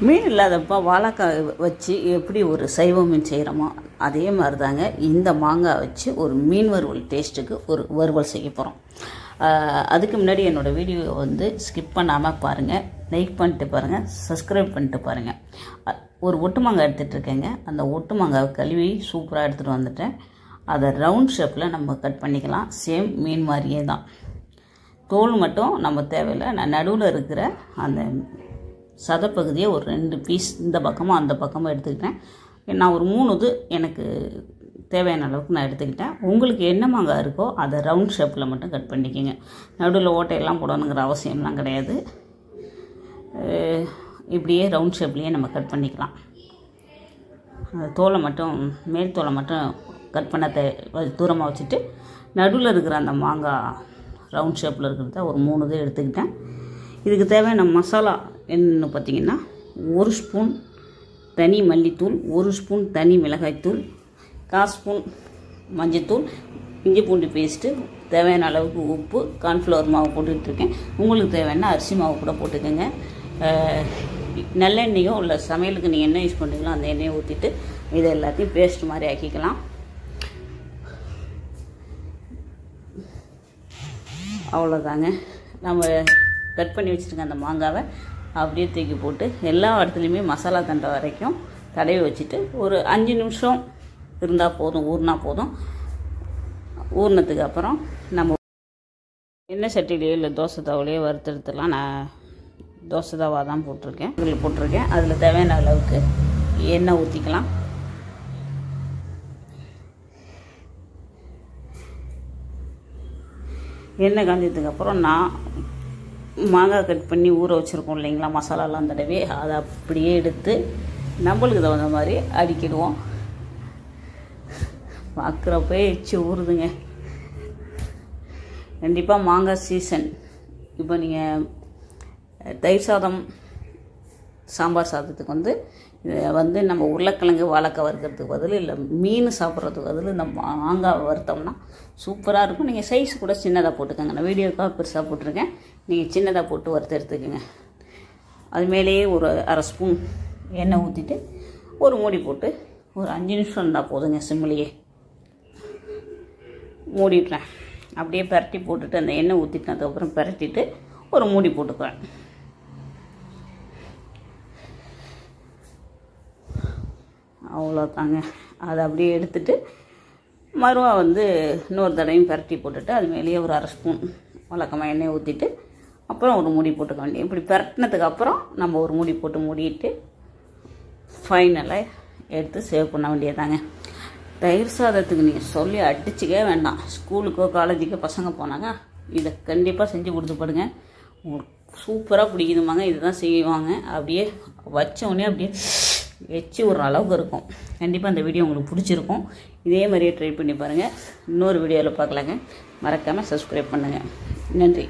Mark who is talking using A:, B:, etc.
A: மீன் இல்லாதப்போ வாழைக்காய் வச்சு எப்படி ஒரு சைவ மீன் செய்கிறோமோ அதே மாதிரி தாங்க இந்த மாங்காய் வச்சு ஒரு மீன் வறுவல் டேஸ்ட்டுக்கு ஒரு வறுவல் செய்ய போகிறோம். அதுக்கு முன்னாடி என்னோடய வீடியோவை வந்து ஸ்கிப் பண்ணாமல் பாருங்கள், லைக் பண்ணிட்டு பாருங்கள், சப்ஸ்கிரைப் பண்ணிட்டு பாருங்கள். ஒரு ஒட்டு மாங்காய் எடுத்துகிட்டு இருக்கேங்க. அந்த ஒட்டு மாங்காவை கழுவி சூப்பராக எடுத்துகிட்டு வந்துட்டேன். அதை ரவுண்ட் ஷேப்பில் நம்ம கட் பண்ணிக்கலாம். சேம் மீன் மாதிரியே தான். தோல் மட்டும் நம்ம தேவையில்லை. நான் நடுவில் இருக்கிற அந்த சதப்பகுதியை ஒரு 2 பீஸ் இந்த பக்கமும் அந்த பக்கமும் எடுத்துக்கிட்டேன். நான் ஒரு 3 இது எனக்கு தேவையான அளவுக்கு நான் எடுத்துக்கிட்டேன். உங்களுக்கு என்ன மாங்காய் இருக்கோ அதை ரவுண்ட் ஷேப்பில் மட்டும் கட் பண்ணிக்கோங்க. நடுவில் ஓட்டையெல்லாம் போடணுங்கிற அவசியம்லாம் கிடையாது. இப்படியே ரவுண்ட் ஷேப்லேயே நம்ம கட் பண்ணிக்கலாம். அந்த தோலை மட்டும் மேல் தோலை மட்டும் கட் பண்ண தூரமாக வச்சுட்டு நடுவில் இருக்கிற அந்த மாங்காய் ரவுண்ட் ஷேப்பில் இருக்கிறத ஒரு 3 இது எடுத்துக்கிட்டேன். இதுக்கு தேவையான மசாலா என்னென்னு பார்த்தீங்கன்னா 1 ஸ்பூன் தனி மல்லித்தூள், 1 ஸ்பூன் தனி மிளகாய்த்தூள், 1/4 ஸ்பூன் மஞ்சத்தூள், இஞ்சி பூண்டு பேஸ்ட்டு, தேவையான அளவுக்கு உப்பு, கார்ன்ஃப்ளவர் மாவு போட்டுட்ருக்கேன். உங்களுக்கு தேவையான அரிசி மாவு கூட போட்டுக்கோங்க. நல்லெண்ணெயோ இல்லை சமையலுக்கு நீங்கள் என்ன யூஸ் பண்ணுறீங்களோ அந்த எண்ணெயை ஊற்றிட்டு இதை எல்லாத்தையும் பேஸ்ட் மாதிரி ஆக்கிக்கலாம். அவ்வளோதாங்க. நம்ம கட் பண்ணி வச்சுருங்க அந்த மாங்காவை அப்படியே தூக்கி போட்டு எல்லா இடத்துலையுமே மசாலா தண்டை வரைக்கும் தடவி வச்சுட்டு ஒரு 5 நிமிஷம் இருந்தால் போதும், ஊறினா போதும். ஊறினதுக்கு அப்புறம் நம்ம எண்ணெய் சட்டிலையோ இல்லை தோசை தவாலையோ வறுத்தெடுத்துலாம். நான் தோசை தவா தான் போட்டிருக்கேன். அதில் தேவையான அளவுக்கு எண்ணெய் ஊற்றிக்கலாம். எண்ணெய் காஞ்சதுக்கப்புறம் நான் மாங்காய் கட் பண்ணி ஊற வச்சுருக்கோம் இல்லைங்களா, மசாலாலாம் தடவி அதை அப்படியே எடுத்து நம்மளுக்கு தகுந்த மாதிரி அடிக்கிடுவோம். பார்க்குறப்பே எச்சு ஊறுதுங்க. கண்டிப்பாக மாங்காய் சீசன். இப்போ நீங்கள் தயிர் சாதம், சாம்பார் சாதத்துக்கு வந்து நம்ம உருளைக்கிழங்கு வாழைக்காய் வறுக்கிறதுக்கு பதில் இல்லை மீன் சாப்பிட்றதுக்கு பதில் இந்த மாங்காய் வறுத்தோம்னா சூப்பராக இருக்கும். நீங்கள் சைஸ் கூட சின்னதாக போட்டுக்கோங்க. நான் வீடியோக்காக பெருசாக போட்டிருக்கேன். நீங்கள் சின்னதாக போட்டு வறுத்து எடுத்துக்கோங்க. அது மேலேயே ஒரு 1/2 ஸ்பூன் எண்ணெய் ஊற்றிட்டு ஒரு மூடி போட்டு ஒரு 5 நிமிஷம் இருந்தால் போதுங்க. சிம்மிலேயே மூடிடுறேன். அப்படியே பரட்டி போட்டுட்டு அந்த எண்ணெய் ஊற்றிட்டு அதுக்கப்புறம் பரட்டிட்டு ஒரு மூடி போட்டுக்குவேன். அவ்வளோதாங்க. அதை அப்படியே எடுத்துட்டு மறுவா இன்னொரு தடவையும் பரட்டி போட்டுட்டு அது மேலேயே ஒரு 1/2 ஸ்பூன் வழக்கமாக எண்ணெய் ஊற்றிட்டு அப்புறம் ஒரு மூடி போட்டுக்க வேண்டிய. இப்படி பரட்டினதுக்கு அப்புறம் நம்ம ஒரு மூடி போட்டு மூடிட்டு ஃபைனலாக எடுத்து சேவ் பண்ண வேண்டியதாங்க. தயிர் சாதத்துக்கு நீங்கள் சொல்லி அடிச்சுக்கவே வேண்டாம். ஸ்கூலுக்கோ காலேஜுக்கோ பசங்க போனாங்க இதை கண்டிப்பாக செஞ்சு கொடுத்துப்படுங்க. உங்களுக்கு சூப்பராக பிடிக்குதுமாங்க. இதுதான் செய்வாங்க. அப்படியே வச்சோடனே அப்படியே எச்சு ஒரு அளவுக்கு இருக்கும். கண்டிப்பாக இந்த வீடியோ உங்களுக்கு பிடிச்சிருக்கும். இதே மாதிரியே ட்ரை பண்ணி பாருங்கள். இன்னொரு வீடியோவில் பார்க்கலாங்க. மறக்காமல் சப்ஸ்கிரைப் பண்ணுங்கள். நன்றி.